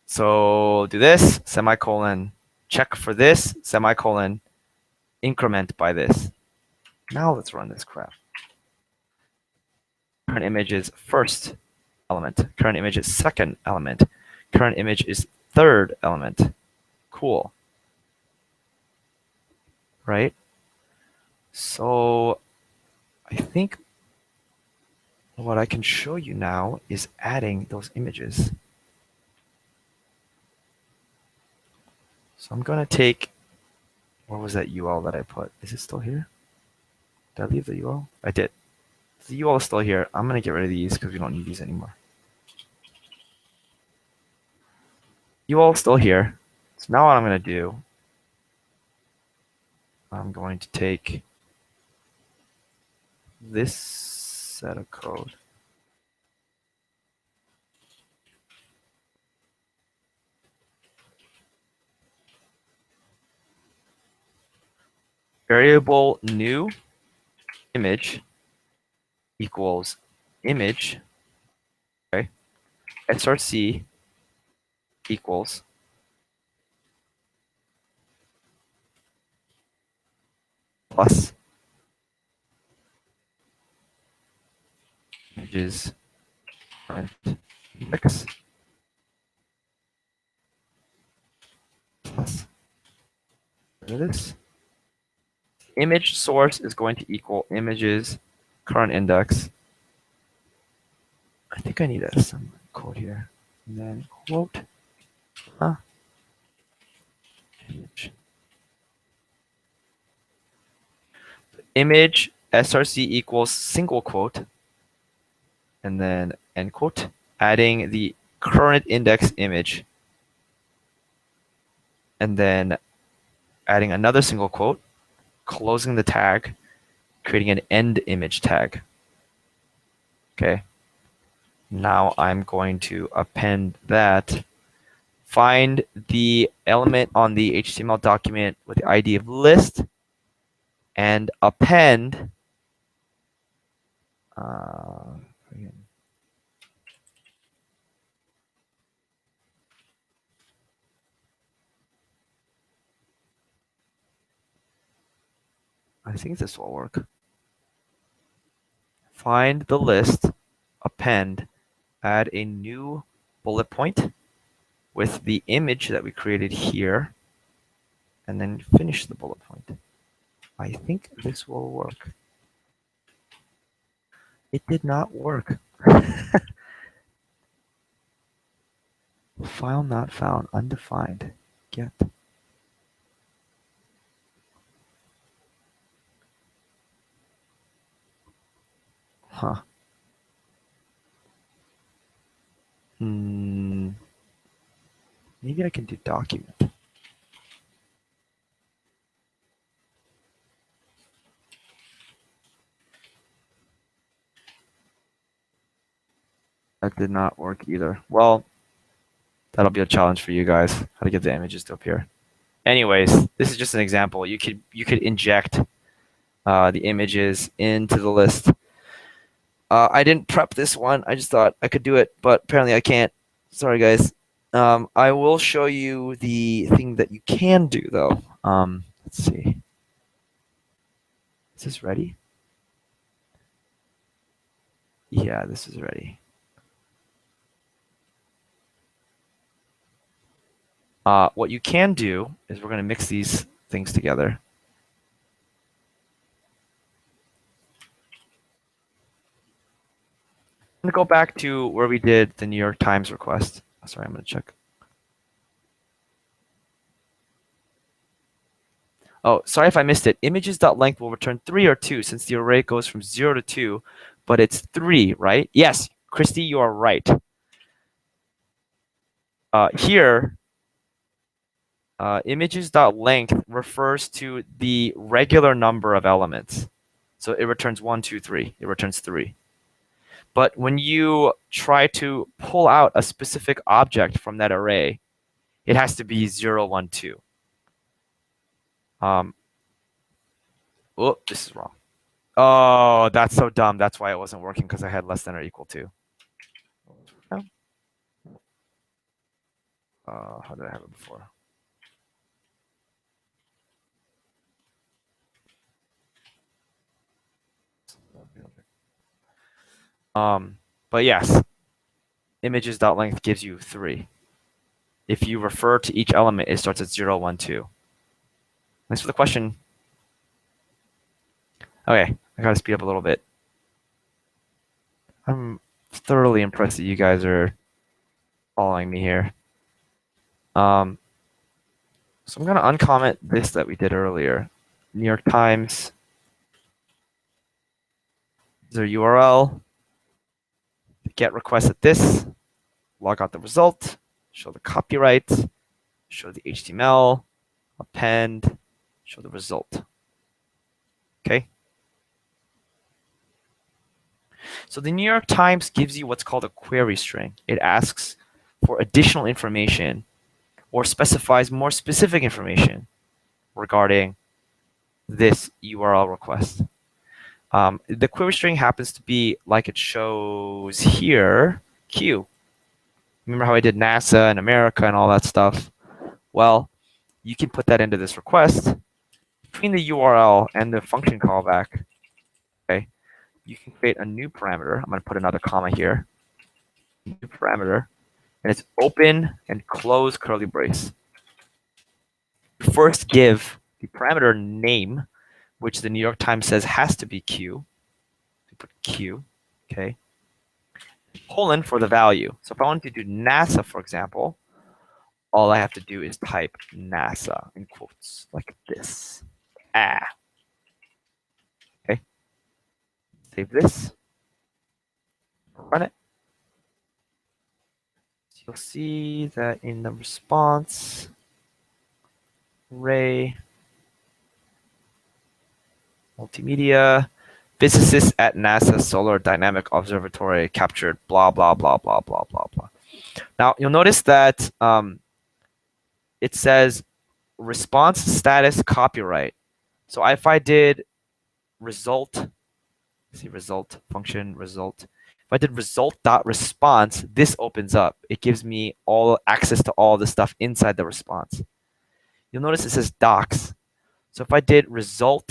So do this semicolon, check for this semicolon, increment by this. Now let's run this crap. Current image is first element. Current image is second element. Current image is third element. Cool. Right? So I think what I can show you now is adding those images. So I'm going to take, what was that UL that I put? Is it still here? Did I leave the UL? I did. The UL is still here. I'm going to get rid of these because we don't need these anymore. UL is still here. So now what I'm going to do, I'm going to take this set of code. Variable new image equals image, okay, SRC equals plus images current index plus this. Image source is going to equal images current index. I think I need some code here. And then quote image. Image SRC equals single quote, and then end quote, adding the current index image, and then adding another single quote, closing the tag, creating an end image tag. Okay. Now I'm going to append that. Find the element on the HTML document with the ID of list and append I think this will work. Find the list, append, add a new bullet point with the image that we created here, and then finish the bullet point. I think this will work. It did not work. File not found, undefined. Get. Huh. Maybe I can do document. That did not work either. Well, that'll be a challenge for you guys, how to get the images to appear. Anyways, this is just an example. You could inject the images into the list. I didn't prep this one. I just thought I could do it, but apparently I can't. Sorry, guys. I will show you the thing that you can do, though. Let's see. Is this ready? Yeah, this is ready. What you can do is we're going to mix these things together. I'm going to go back to where we did the New York Times request. Sorry, I'm going to check. Oh, sorry if I missed it. Images.length will return 3 or 2 since the array goes from 0 to 2, but it's 3, right? Yes, Christy, you are right. Here, images.length refers to the regular number of elements. So it returns 1, 2, 3. It returns 3. But when you try to pull out a specific object from that array, it has to be 0, 1, 2. Oh, this is wrong. Oh, that's so dumb. That's why it wasn't working, because I had less than or equal to. How did I have it before? But yes, images.length gives you 3. If you refer to each element, it starts at 0, 1, 2. Thanks for the question. Okay, I gotta speed up a little bit. I'm thoroughly impressed that you guys are following me here. So I'm gonna uncomment this that we did earlier. New York Times. Their URL. Get request at this. Log out the result. Show the copyright. Show the HTML. Append. Show the result. Okay. So the New York Times gives you what's called a query string. It asks for additional information or specifies more specific information regarding this URL request. The query string happens to be, like it shows here, Q. Remember how I did NASA and America and all that stuff? Well, you can put that into this request. Between the URL and the function callback, okay, you can create a new parameter. I'm going to put another comma here. New parameter. And it's open and close curly brace. First give the parameter name, which the New York Times says has to be Q. We put Q, okay? Colon for the value. So if I want to do NASA, for example, all I have to do is type NASA in quotes, like this. Okay. Save this. Run it. So you'll see that in the response array, multimedia, physicists at NASA Solar Dynamic Observatory captured blah, blah, blah, blah, blah, blah, blah. Now, you'll notice that it says response status copyright. So if I did result, see result, function result. If I did result.response, this opens up. It gives me all access to all the stuff inside the response. You'll notice it says docs. So if I did result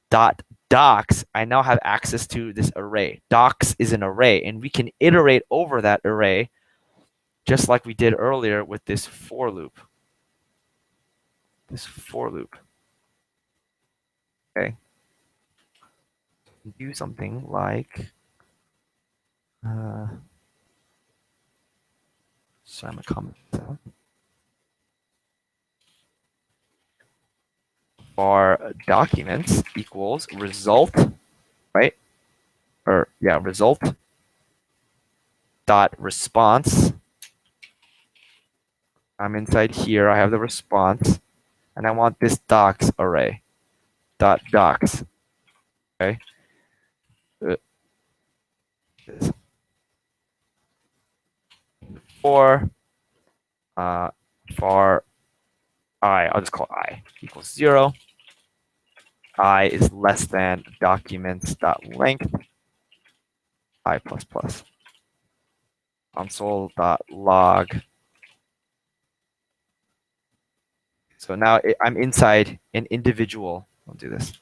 dot docs, I now have access to this array. Docs is an array, and we can iterate over that array just like we did earlier with this for loop. This for loop. Okay. Do something like sorry, I'm gonna comment that. Var documents equals result, right? Or yeah, result dot response. I'm inside here. I have the response, and I want this docs array dot docs. Okay. For for I, I'll just call I equals 0. I is less than documents dot length I plus plus. Console dot log. So now I'm inside an individual. I'll do this.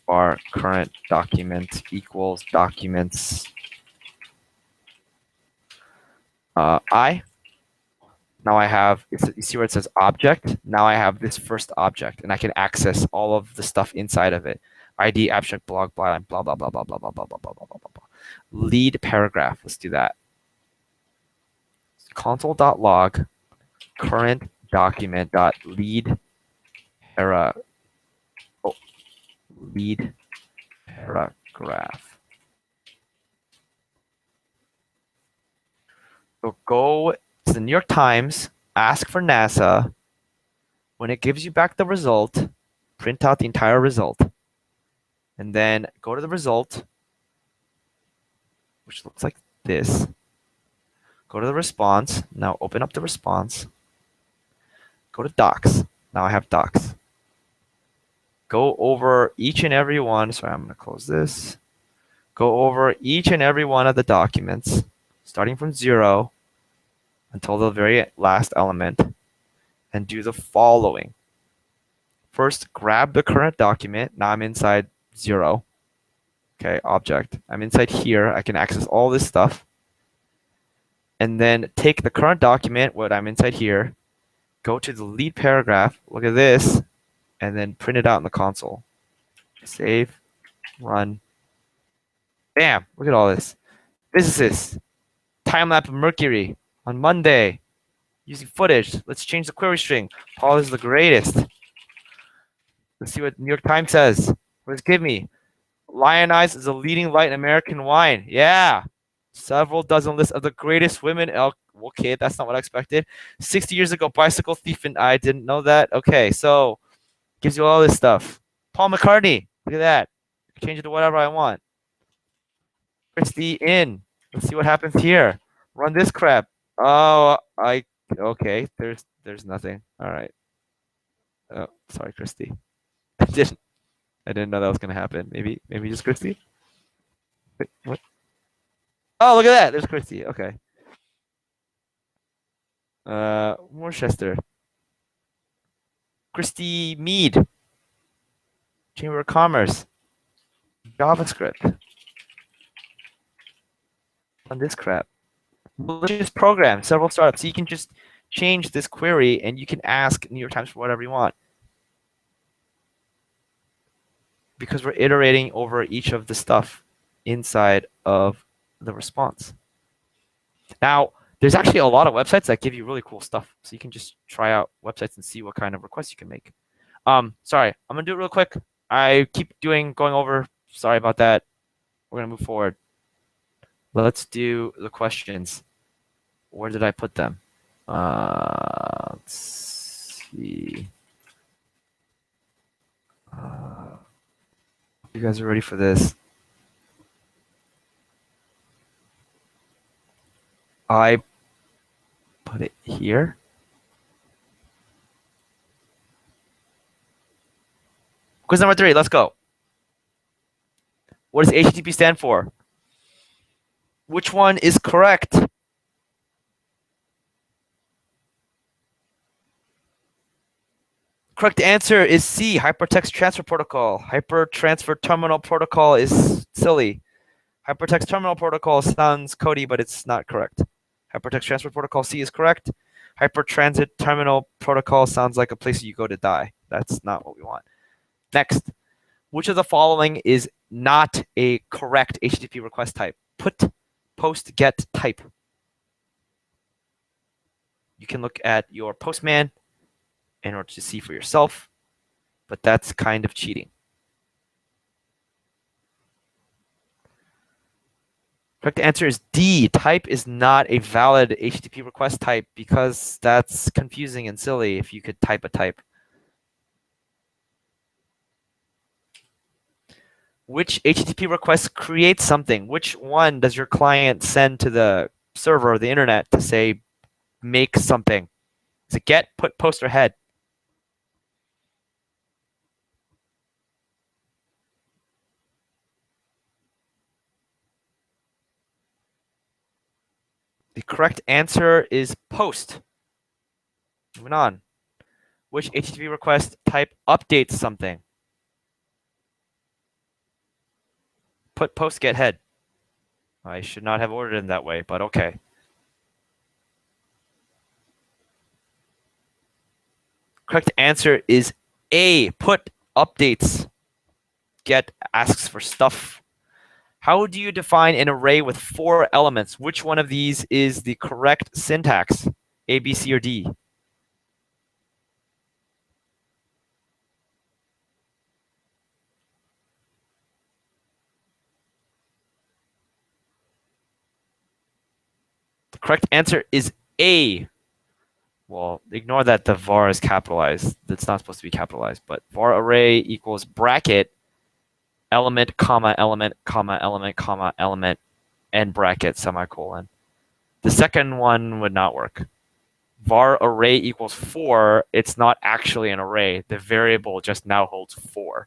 Var current document equals documents I. Now I have, you see where it says object? Now I have this first object, and I can access all of the stuff inside of it. ID, abstract, blog, blah, blah, blah, blah, blah, blah, blah, blah, blah, blah, blah, blah, blah. Lead paragraph. Let's do that. Console.log current document dot lead lead paragraph. So go to the New York Times, ask for NASA. When it gives you back the result, print out the entire result. And then go to the result, which looks like this. Go to the response. Now open up the response. Go to docs. Now I have docs. Go over each and every one. Sorry, I'm going to close this. Go over each and every one of the documents, starting from 0 until the very last element, and do the following. First, grab the current document. Now I'm inside 0. Okay, object. I'm inside here. I can access all this stuff. And then take the current document, what I'm inside here, go to the lead paragraph, look at this, and then print it out in the console. Save, run. Bam, look at all this. Physicist, time lapse of Mercury on Monday, using footage. Let's change the query string. Paul is the greatest. Let's see what New York Times says. What does it give me? Lionized is a leading light in American wine. Yeah. Several dozen lists of the greatest women. Okay, that's not what I expected. 60 years ago, bicycle thief, and I didn't know that. Okay, so gives you all this stuff. Paul McCartney. Look at that. Change it to whatever I want. Christy in. Let's see what happens here. Run this crap. Oh, okay. There's nothing. All right. Oh, sorry, Christy. I didn't know that was gonna happen. Maybe just Christy. Wait, what? Oh, look at that. There's Christy. Okay. Worcester. Christy Mead. Chamber of Commerce. JavaScript. On this crap. Malicious program. Several startups. So you can just change this query and you can ask New York Times for whatever you want. Because we're iterating over each of the stuff inside of the response. Now, there's actually a lot of websites that give you really cool stuff. So you can just try out websites and see what kind of requests you can make. Sorry, I'm gonna do it real quick. I keep going over. Sorry about that. We're gonna move forward. Let's do the questions. Where did I put them? Let's see. You guys are ready for this? I put it here. Quiz number 3, let's go. What does HTTP stand for? Which one is correct? Correct answer is C, Hypertext Transfer Protocol. Hypertransfer Terminal Protocol is silly. Hypertext Terminal Protocol sounds codey, but it's not correct. Hypertext Transfer Protocol C is correct. Hypertransit Terminal Protocol sounds like a place you go to die. That's not what we want. Next, which of the following is not a correct HTTP request type? Put, post, get, type. You can look at your Postman in order to see for yourself, but that's kind of cheating. Correct answer is D. Type is not a valid HTTP request type because that's confusing and silly if you could type a type. Which HTTP request creates something? Which one does your client send to the server or the internet to say, make something? Is it get, put, post, or head? The correct answer is post. Moving on. Which HTTP request type updates something? Put, post, get, head. I should not have ordered it in that way, but okay. Correct answer is A. Put updates. Get asks for stuff. How do you define an array with 4 elements? Which one of these is the correct syntax? A, B, C, or D? The correct answer is A. Well, ignore that the var is capitalized. That's not supposed to be capitalized, but var array equals bracket element, comma, element, comma, element, comma, element, and bracket, semicolon. The second one would not work. Var array equals 4. It's not actually an array. The variable just now holds 4.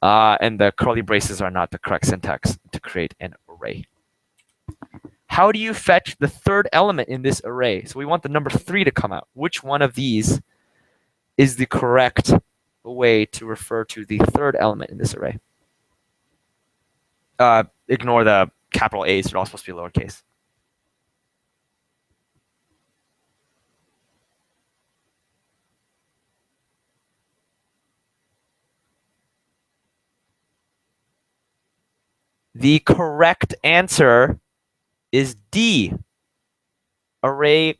And the curly braces are not the correct syntax to create an array. How do you fetch the third element in this array? So we want the number 3 to come out. Which one of these is the correct way to refer to the third element in this array? Ignore the capital A's. They're all supposed to be lowercase. The correct answer is D. Array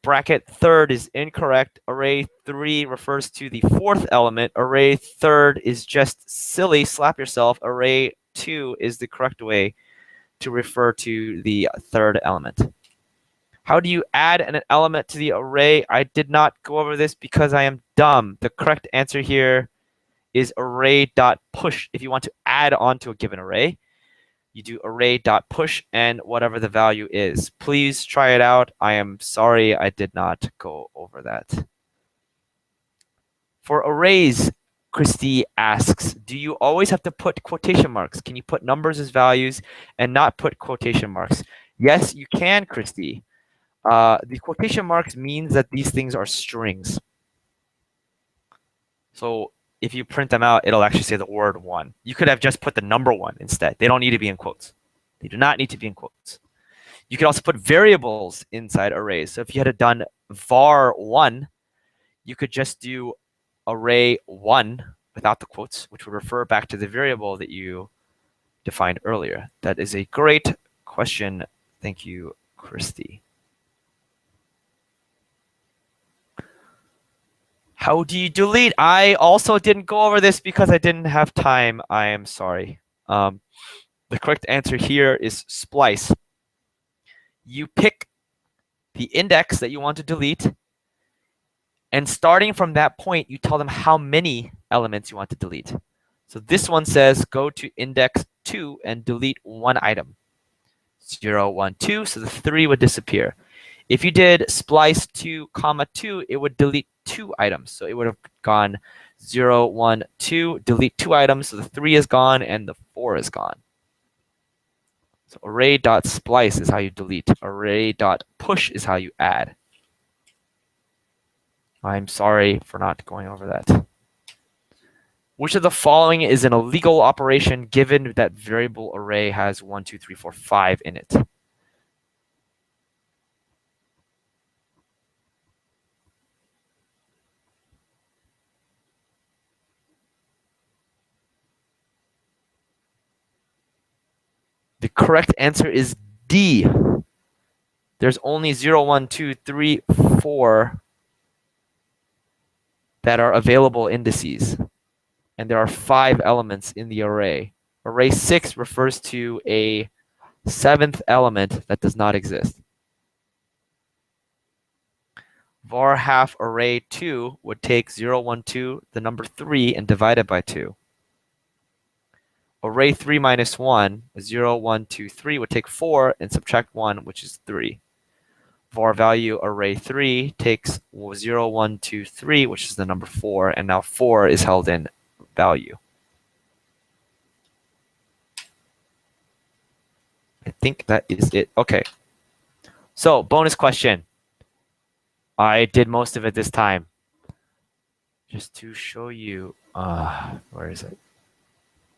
bracket third is incorrect. Array 3 refers to the fourth element. Array third is just silly. Slap yourself. Array 2 is the correct way to refer to the third element. How do you add an element to the array? I did not go over this because I am dumb. The correct answer here is array.push. If you want to add on to a given array, you do array.push and whatever the value is. Please try it out. I am sorry I did not go over that. For arrays, Christy asks, do you always have to put quotation marks? Can you put numbers as values and not put quotation marks? Yes, you can, Christy. The quotation marks means that these things are strings. So if you print them out, it'll actually say the word 1. You could have just put the number 1 instead. They don't need to be in quotes. They do not need to be in quotes. You could also put variables inside arrays. So if you had done var1, you could just do array1 without the quotes, which would refer back to the variable that you defined earlier. That is a great question. Thank you, Christy. How do you delete? I also didn't go over this because I didn't have time. I am sorry. The correct answer here is splice. You pick the index that you want to delete, and starting from that point, you tell them how many elements you want to delete. So this one says go to index 2 and delete 1 item. 0, 1, 2, so the 3 would disappear. If you did splice 2, comma 2, it would delete 2 items. So it would have gone 0, 1, 2, delete 2 items. So the 3 is gone and the 4 is gone. So array.splice is how you delete. Array.push is how you add. I'm sorry for not going over that. Which of the following is an illegal operation given that variable array has 1, 2, 3, 4, 5 in it? The correct answer is D. There's only 0, 1, 2, 3, 4 that are available indices. And there are 5 elements in the array. Array 6 refers to a 7th element that does not exist. Var half array 2 would take 0, 1, 2, the number 3, and divide it by 2. Array 3 minus 1, 0, 1, 2, 3 would take 4 and subtract 1, which is 3. Var value array 3 takes 0, 1, 2, 3, which is the number 4, and now 4 is held in value. I think that is it. Okay. So, bonus question. I did most of it this time. Just to show you, where is it?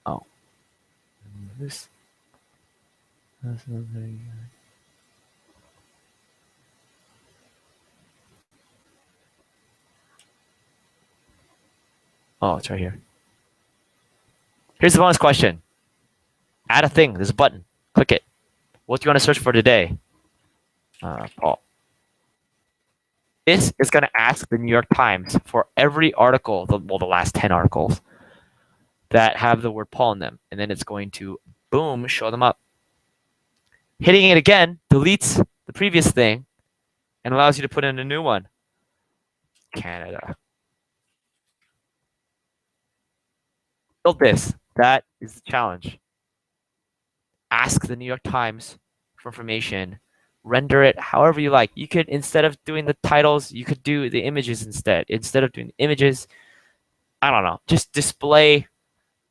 Oh. This. Oh, it's right here. Here's the bonus question. Add a thing. There's a button. Click it. What do you want to search for today? Paul. This is going to ask the New York Times for every article, the last 10 articles, that have the word Paul in them. And then it's going to, boom, show them up. Hitting it again deletes the previous thing and allows you to put in a new one. Canada. Build this. That is the challenge. Ask the New York Times for information. Render it however you like. You could, instead of doing the titles, you could do the images instead. Instead of doing the images, I don't know, just display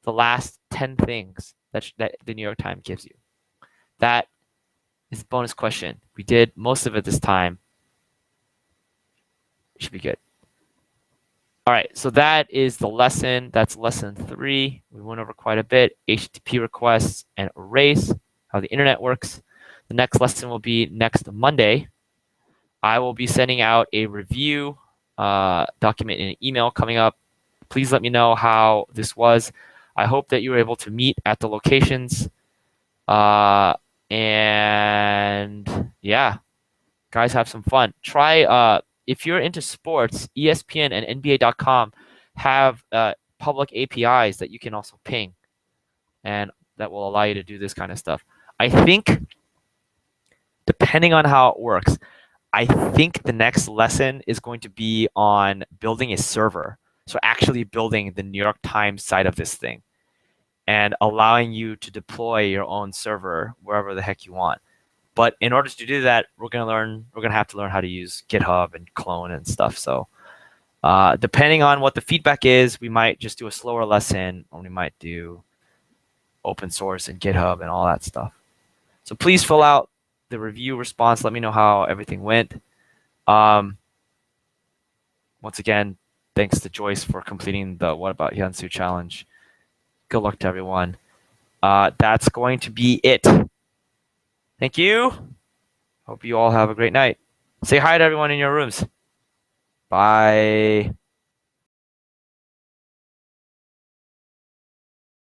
the last 10 things that the New York Times gives you. That is a bonus question. We did most of it this time. It should be good. All right, so that is the lesson. That's lesson 3. We went over quite a bit. HTTP requests and arrays, how the internet works. The next lesson will be next Monday. I will be sending out a review document in an email coming up. Please let me know how this was. I hope that you were able to meet at the locations. And yeah, guys, have some fun. Try, if you're into sports, ESPN and NBA.com have public APIs that you can also ping, and that will allow you to do this kind of stuff. I think, depending on how it works, I think the next lesson is going to be on building a server. So actually building the New York Times side of this thing and allowing you to deploy your own server wherever the heck you want. But in order to do that, we're gonna have to learn how to use GitHub and clone and stuff. So depending on what the feedback is, we might just do a slower lesson, or we might do open source and GitHub and all that stuff. So please fill out the review response. Let me know how everything went. Once again, thanks to Joyce for completing the What About Hyunsu challenge. Good luck to everyone. That's going to be it. Thank you. Hope you all have a great night. Say hi to everyone in your rooms. Bye.